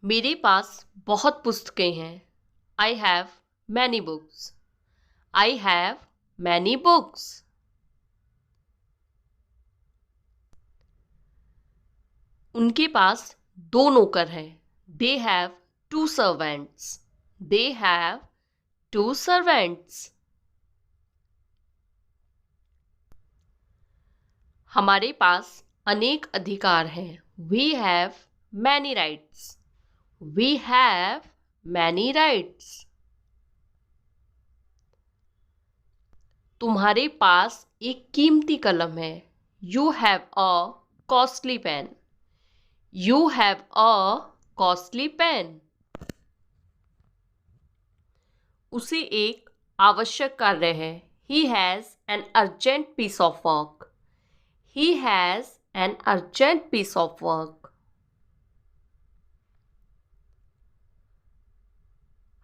मेरे पास बहुत पुस्तकें हैं। I have many books. I have many books. उनके पास दो नौकर हैं। They have two servants. They have two servants. हमारे पास अनेक अधिकार हैं। We have many rights. We have many rights. तुम्हारे पास एक कीमती कलम है। You have a costly pen. You have a costly pen. उसे एक आवश्यक कार्य है। He has an urgent piece of work. He has an urgent piece of work.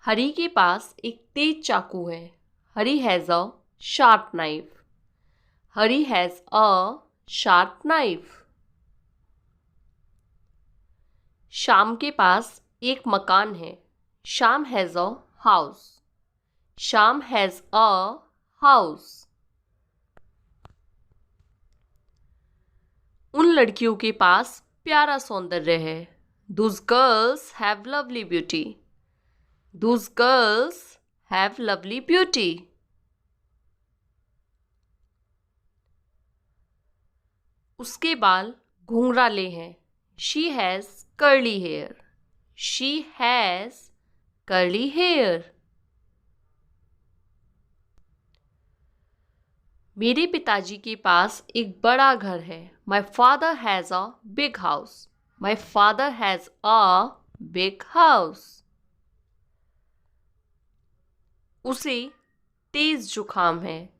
Hari के पास एक तेज चाकू है। Hari has a sharp knife. Hari has a sharp knife. Shyam के पास एक मकान है। Shyam has a house. Shyam has a house. उन लड़कियों के पास प्यारा सौंदर्य है। Those girls have lovely beauty. Those girls have lovely beauty. उसके बाल घुंघराले हैं। She has curly hair. She has curly hair. मेरे पिताजी के पास एक बड़ा घर है। My father has a big house. My father has a big house. उसे तेज जुकाम है।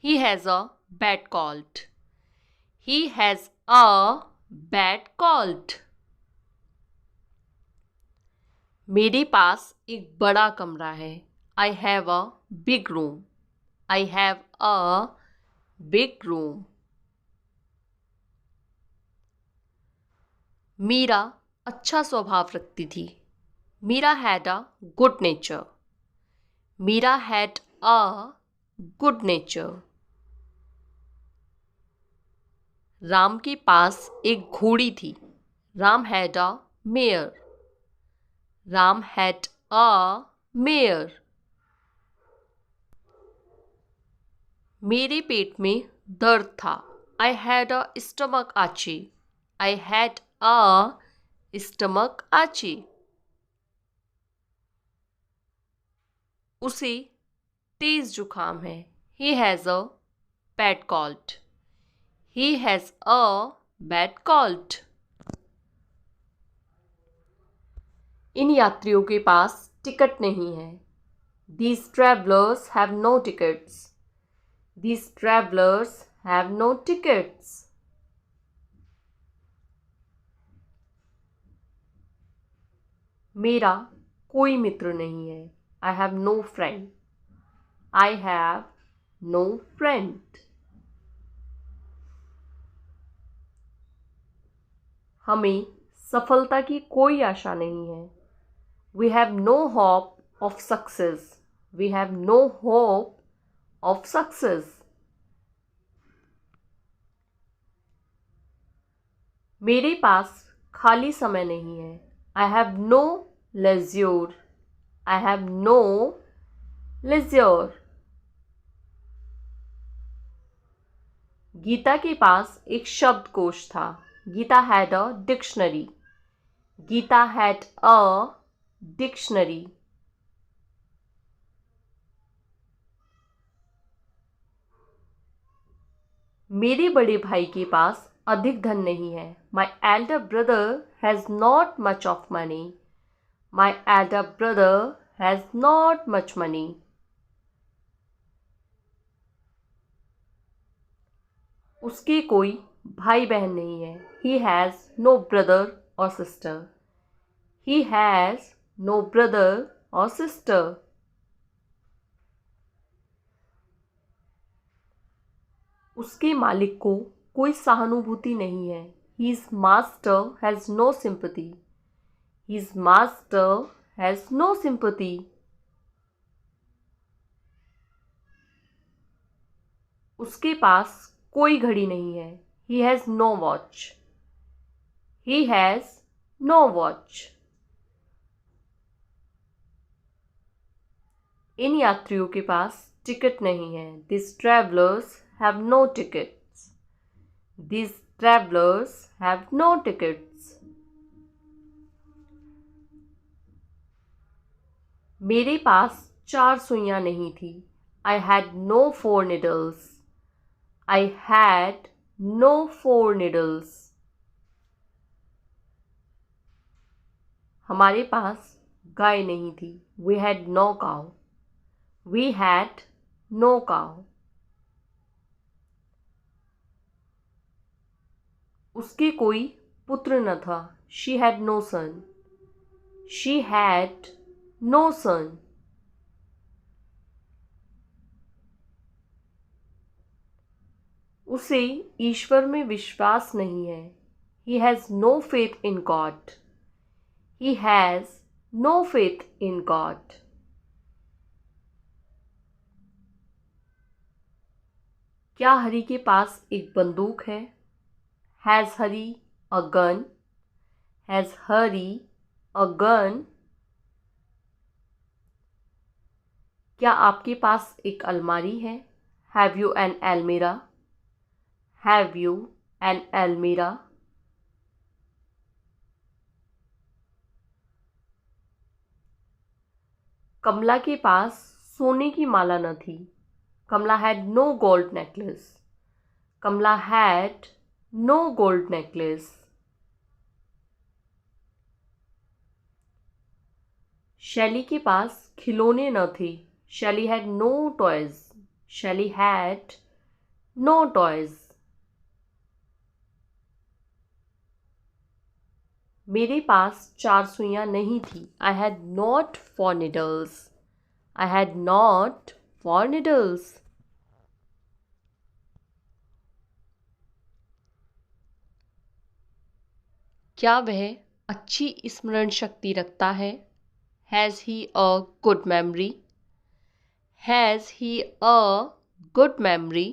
He has a bad cold. He has a bad cold. मेरे पास एक बड़ा कमरा है। I have a big room. I have a big room. Meera अच्छा स्वभाव रखती थी। Meera had a good nature. Meera had a good nature. Ram के पास एक घोड़ी थी। Ram had a mare. Ram had a mare. मेरे पेट में दर्द था। I had a stomach ache. I had a stomach ache. उसे तेज जुकाम है। He has a bad cold. He has a bad cold. इन यात्रियों के पास टिकट नहीं है। These travelers have no tickets. These travelers have no tickets. मेरा कोई मित्र नहीं है। I have no friend. I have no friend. हमें सफलता की कोई आशा नहीं है। We have no hope of success. We have no hope of success. मेरे पास खाली समय नहीं है। I have no leisure. I have no leisure. Gita के पास एक शब्दकोश था। Gita had a dictionary. Gita had a dictionary. मेरे बड़े भाई के पास अधिक धन नहीं है। My elder brother has not much of money. My elder brother has not much money. उसके कोई भाई बहन नहीं है। He has no brother or sister. He has no brother or sister. उसके मालिक को कोई सहानुभूति नहीं है। His master has no sympathy. His master has no sympathy. उसके पास कोई घड़ी नहीं है. He has no watch. He has no watch. इन यात्रियों के पास टिकट नहीं है. These travelers have no tickets. These travelers have no tickets. मेरे पास 4 सुइयां नहीं थी. I had no 4 needles. I had no 4 needles. हमारे पास गाय नहीं थी. We had no cow. We had no cow. उसके कोई पुत्र न था. She had no son. She had no son. उसे ईश्वर में विश्वास नहीं है. He has no faith in God. He has no faith in God. क्या हरी के पास एक बंदूक है? Has Hari a gun? Has Hari a gun? क्या आपके पास एक अलमारी है? Have you an almirah? Have you an almirah? कमला के पास सोने की माला न थी. Kamala had no gold necklace. Kamala had no gold necklace. शैली के पास खिलौने न थे. Shelly had no toys. Shelly had no toys. मेरे पास 4 सुइयां नहीं थी. I had not 4 needles. I had not 4 needles. क्या वह अच्छी स्मरण शक्ति रखता है? Has he a good memory? Has he a good memory?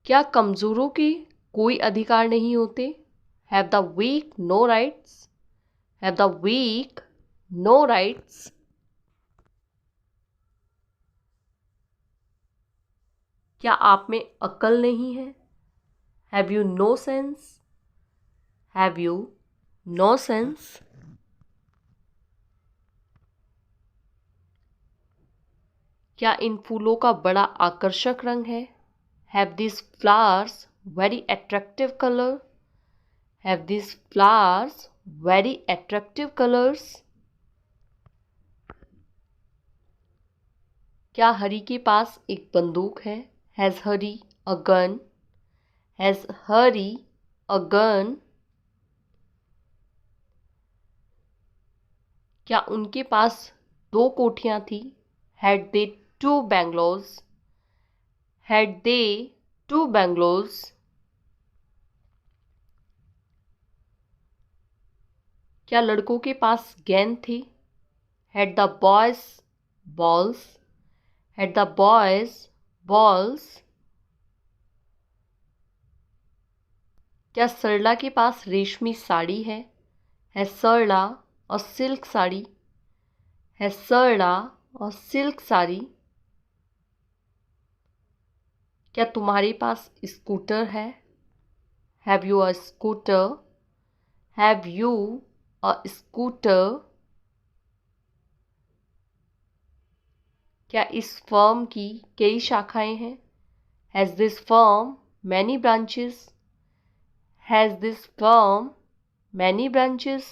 क्या कमज़ोरों के कोई अधिकार नहीं होते? Have the weak no rights? Have the weak no rights? क्या आप में अक्ल नहीं है? Have you no sense? Have you no sense? क्या इन फूलों का बड़ा आकर्षक रंग है? Have these flowers very attractive color? Have these flowers very attractive colors? क्या हरी के पास एक बंदूक है? Has Hari a gun? Has Hari a gun? क्या उनके पास 2 कोठियाँ थी? Had they 2 bungalows? Had they 2 bungalows? क्या लड़कों के पास गेंद थी? Had the boys balls? Had the boys balls? क्या सरला के पास रेशमी साड़ी है? Has Sarla a silk sari? Has Sarla a silk sari? क्या तुम्हारे पास स्कूटर है? Have you a scooter? Have you a scooter? क्या इस फर्म की कई शाखाएं हैं? Has this firm many branches? Has this firm many branches?